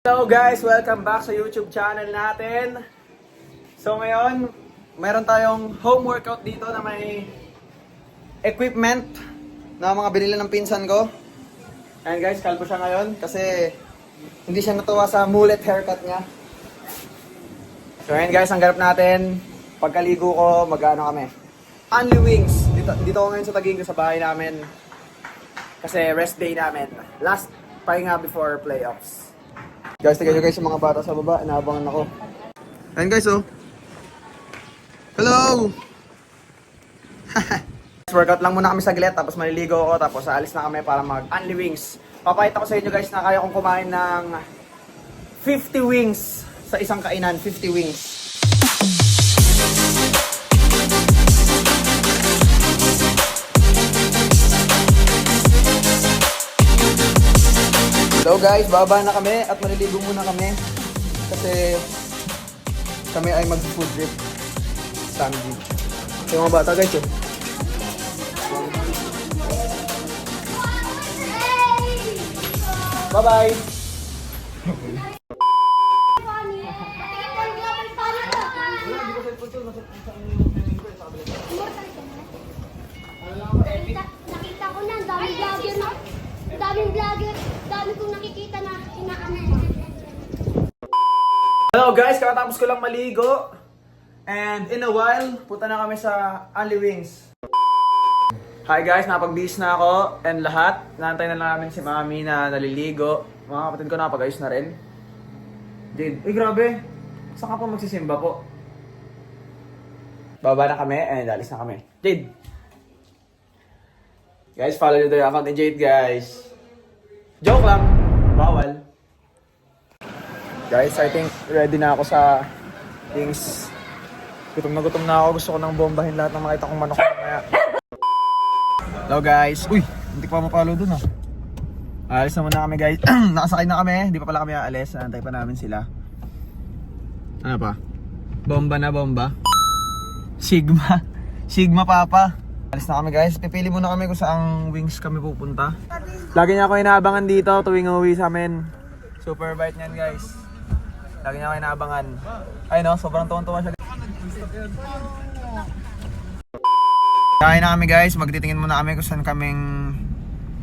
Hello guys! Welcome back sa YouTube channel natin. So ngayon, meron tayong home workout dito na may equipment na mga binili ng pinsan ko. And guys, kalbo siya ngayon kasi hindi siya natuwa sa mullet haircut niya. So ngayon guys, ang ganap natin, pagkaligo ko, mag-ano kami. Only wings. Dito ako ngayon sa Taguig sa bahay namin. Kasi rest day namin. Last pahinga before playoffs. Guys, tignan nyo guys yung mga bata sa baba. Inaabangan ako. Ayan guys, oh. Hello! Workout lang muna kami saglit, tapos maliligo ako, tapos aalis na kami para mag-only wings. Papakita ko sa inyo guys na kaya kong kumain ng 50 wings sa isang kainan. 50 wings. So guys, baba na kami at maliligo muna kami kasi kami ay mag-food trip sa Sandy. So yung mga bata guys, oh. Bye-bye! Nakita ko na, daming vlogger, dami kong nakikita na kinakanan. Hello guys, kakatapos ko lang maligo. And in a while, punta na kami sa Only Wings. Hi guys, napagbihis na ako and lahat. Naantay na lang namin si Mami na naliligo. Mga kapatid ko nakapag-ayos na rin. Jade, grabe. Saan ka po magsisimba po? Baba na kami and alis na kami. Jade! Guys, follow nyo yung account ni Jade guys. Joke lang. Bawal. Guys, I think ready na ako sa things. Gutom na ako. Gusto ko nang bombahin lahat ng makita kong manok mamaya. Hello guys. Uy, hindi pa mapalo dun ah. Alis na muna kami guys. Nakasakay na kami. Hindi pa pala kami aalis. Antay pa namin sila. Ano pa? Bomba na bomba. Sigma. Sigma papa. Alis na kami guys. Pipili muna kami kung saang wings kami pupunta. Lagi niya ako inaabangan dito tuwing uwi sa amin. Super bait niyan guys. Lagi niya ako inaabangan. Ay no, sobrang tuwan-tuwa siya. Kain na kami guys. Magtitingin muna kami kung saan kaming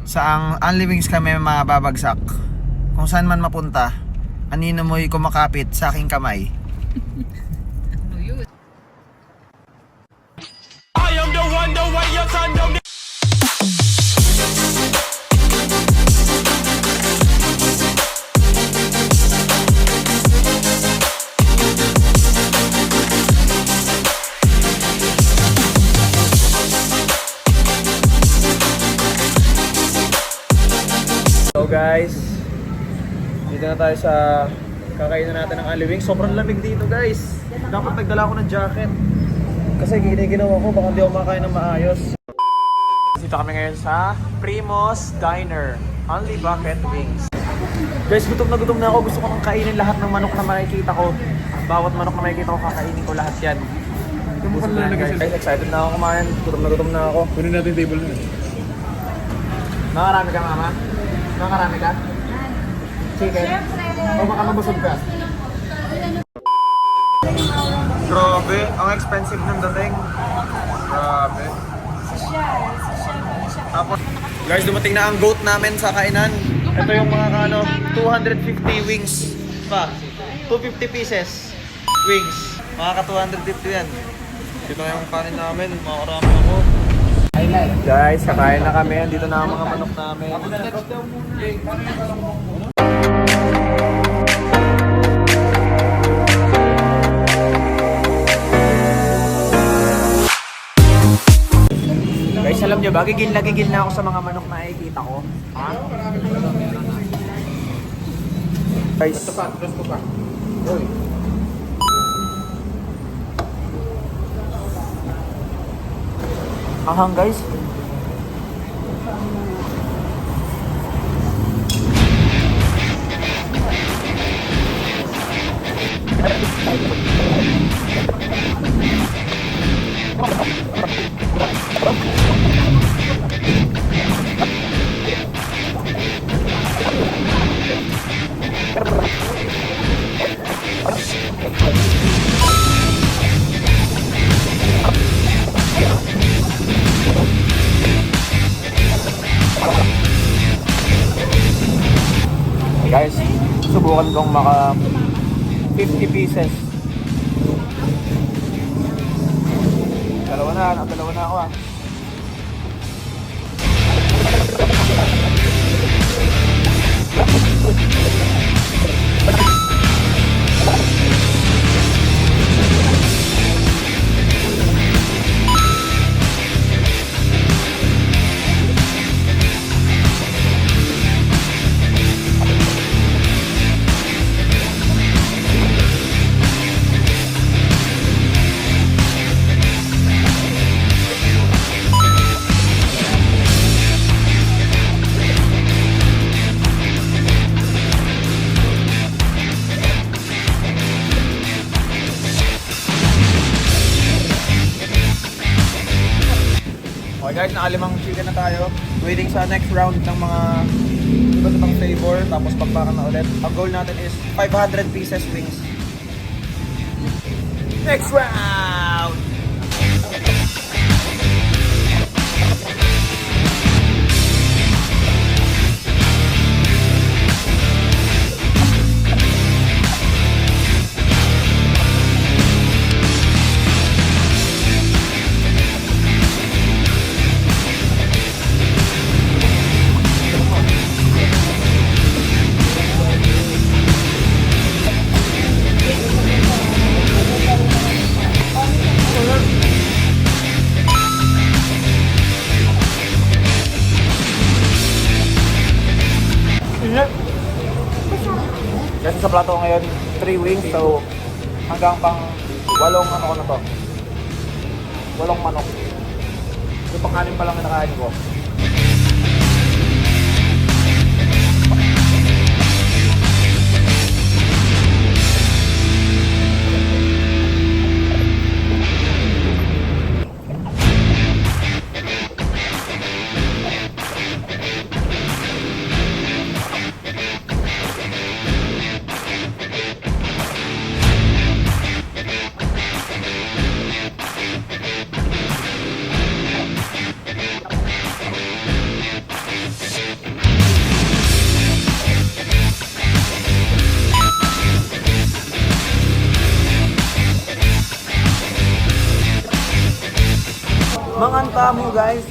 saang Only Wings kami mababagsak. Kung saan man mapunta. Anino mo'y kumakapit sa aking kamay. So guys, dito na tayo sa kakainan natin ng Only Wings. Sobrang lamig dito guys. Dapat nagdala ako ng jacket. Kasi ginawa ko, baka hindi ako makain ng maayos. Dito kami ngayon sa Primo's Diner. Only Bucket Wings. Guys, gutom na ako. Gusto ko nang kainin lahat ng manok na makikita ko. Bawat manok na makikita ko, kakainin ko lahat yan. Guys, excited na ako kumain. Gutom na ako. Kunin natin yung table na. Makarami ka mama? Makarami ka? Chicken? O baka mabusog ka? Grabe, ang expensive ng dating. Grabe. Tapos, guys, dumating na ang goat namin sa kainan. Ito yung mga 250 wings pa. 250 pieces wings. Mga 250 yan. Dito yung kanin namin, makarami ako. Guys, kakain na kami. Dito na ang mga manok namin. Guys, alam nyo ba? Gigil na ako sa mga manok na nakikita ko. Ha? Guys. Gusto pa. Uy. Ahang guys. Guys, subukan kong maka 50 pieces. Dalawa na ako ah. Okay guys, nakalimang chicken na tayo. Waiting sa next round ng mga iba't ibang flavor. Tapos pagpakan na ulit. Ang goal natin is 500 pieces wings. Next round! Kasi sa plato ko ngayon, 3 wings, so hanggang pang 8 ano ko na to. 8 manok. Yung pang-anim pa lang na nakain ko. Manganta mo guys.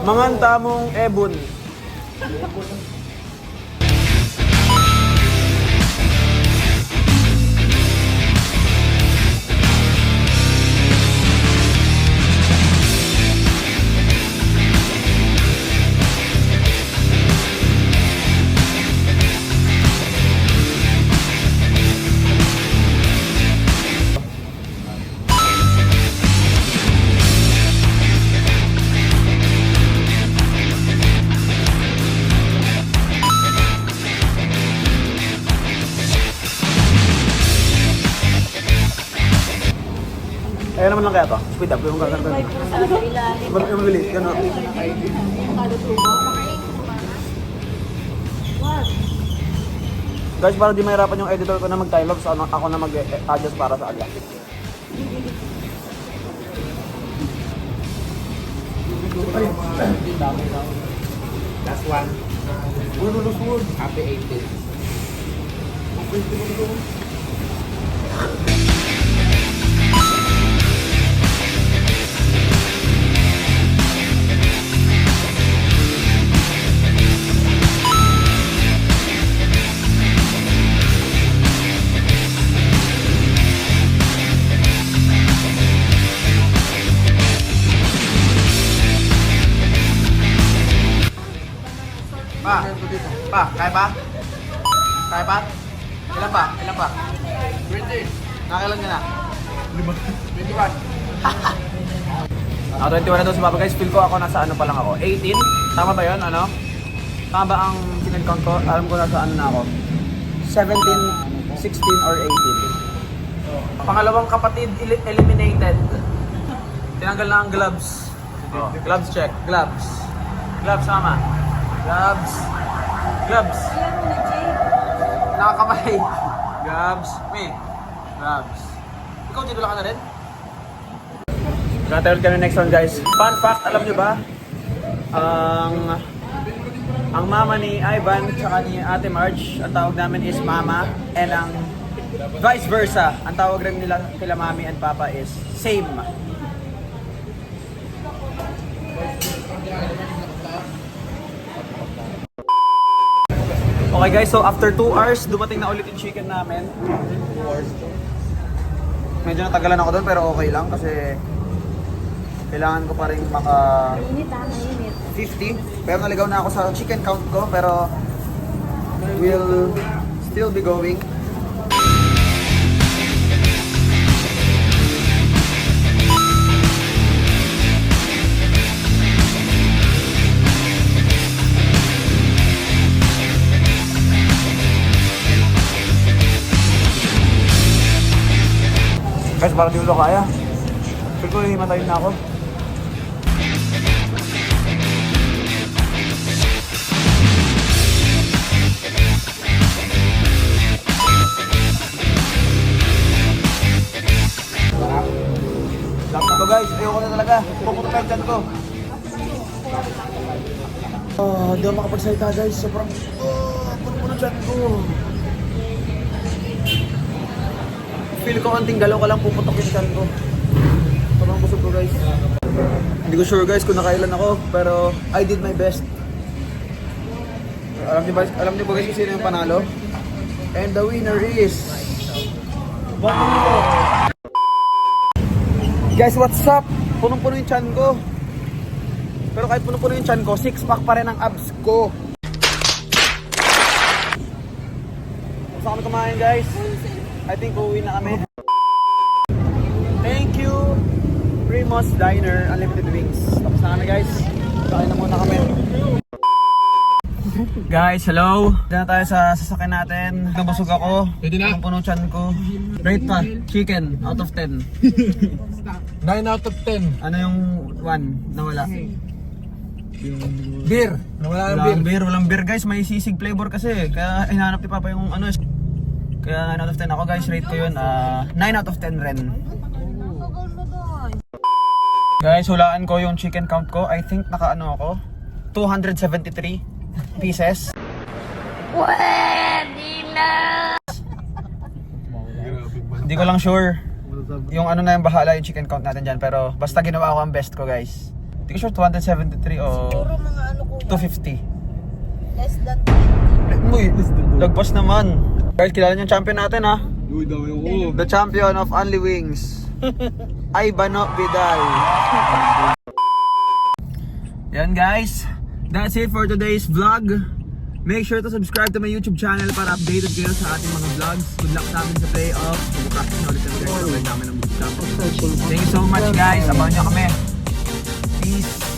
Manganta mong ebon. Kaya naman lang kaya to. Speed up, yung gaganda. Yung bilis, gano'n. Guys, para di mahirapan yung editor ko na mag-time lapse, ako na mag-adjust para sa agad. Last one. Happy 18. Pa, kaya pa? Kaya pa? Ilan pa? Ilan pa? 20. Nakailan ka na? 21. 21 na daw si Papa guys. Feel ko ako nasa ano pa lang ako. 18? Tama ba yun? Ano? Tama ba ang sinag-count ko? Alam ko nasa ano na ako. 17, 16 or 18. Pangalawang kapatid eliminated. Tinanggal na ang gloves. Oh, gloves check. Gloves. Gloves sama. Gloves. Gloves. Nakakamay. Gloves. Me. Gloves. Ikaw dito lang ka na rin? Natawid kami next one guys. Fun fact, alam nyo ba? Ang mama ni Ivan tsaka ni Ate Marge, ang tawag namin is Mama. And ang vice versa, ang tawag rin nila kila Mami and Papa is same. Okay guys, so after 2 hours, dumating na ulit yung chicken namin. 2 hours. Medyo natagalan ako doon pero okay lang kasi kailangan ko pa rin maka 50. Pero naligaw na ako sa chicken count ko pero we'll still be going. Guys, parang di ulo kaya. Feel ko himatayin na ako. Sarap na to guys, ayoko na talaga. Puputukan dyan ko. Di ako makapagsalita guys. Sobrang puno dyan ko. Feel ko konting galaw ka lang puputokin dyan ko. Sobrang busog ko guys. Hindi ko sure guys kung nakailan ako, pero I did my best. Alam niyo ba guys kung sino yung panalo? And the winner is... Guys, what's up? Punong-puno yung chan ko. Pero kahit punong-puno yung chan ko, 6-pack pa rin ang abs ko. Gusto kami kumain guys. I think uuwi na kami. Thank you, Primos Diner, Unlimited Wings. Tapos na kami guys. Kain na muna kami. Guys, hello. Diyan na tayo sa sasakyan natin. Nabusog ako. Pwede na? Punong-puno chan ko. Rate pa, chicken, out of 10. 9 out of 10. Ano yung 1 na wala? Beer. Nawala ng beer. Walang beer guys, may sisig flavor kasi. Kaya hinahanap ni Papa yung ano. Kaya 9 out of 10 ako guys, rate ko yun. 9 out of 10 rin. Guys, hulaan ko yung chicken count ko. I think naka-ano ako, 273 pieces. Pwede na! Hindi ko lang sure yung ano na yung bahala yung chicken count natin dyan. Pero basta ginawa ko ang best ko guys. Hindi ko sure 273 o 250. Less than Uy, lagpas naman. Guys, kilala niyo yung champion natin ha. The champion of Only Wings. Ivano Vidal. Yan guys. That's it for today's vlog. Make sure to subscribe to my YouTube channel para updated kayo sa ating mga vlogs. Good luck sa amin sa playoff. Bukas na ulit ang namin ng bootcamp. Thank you so much guys. Abangan nyo kami. Peace.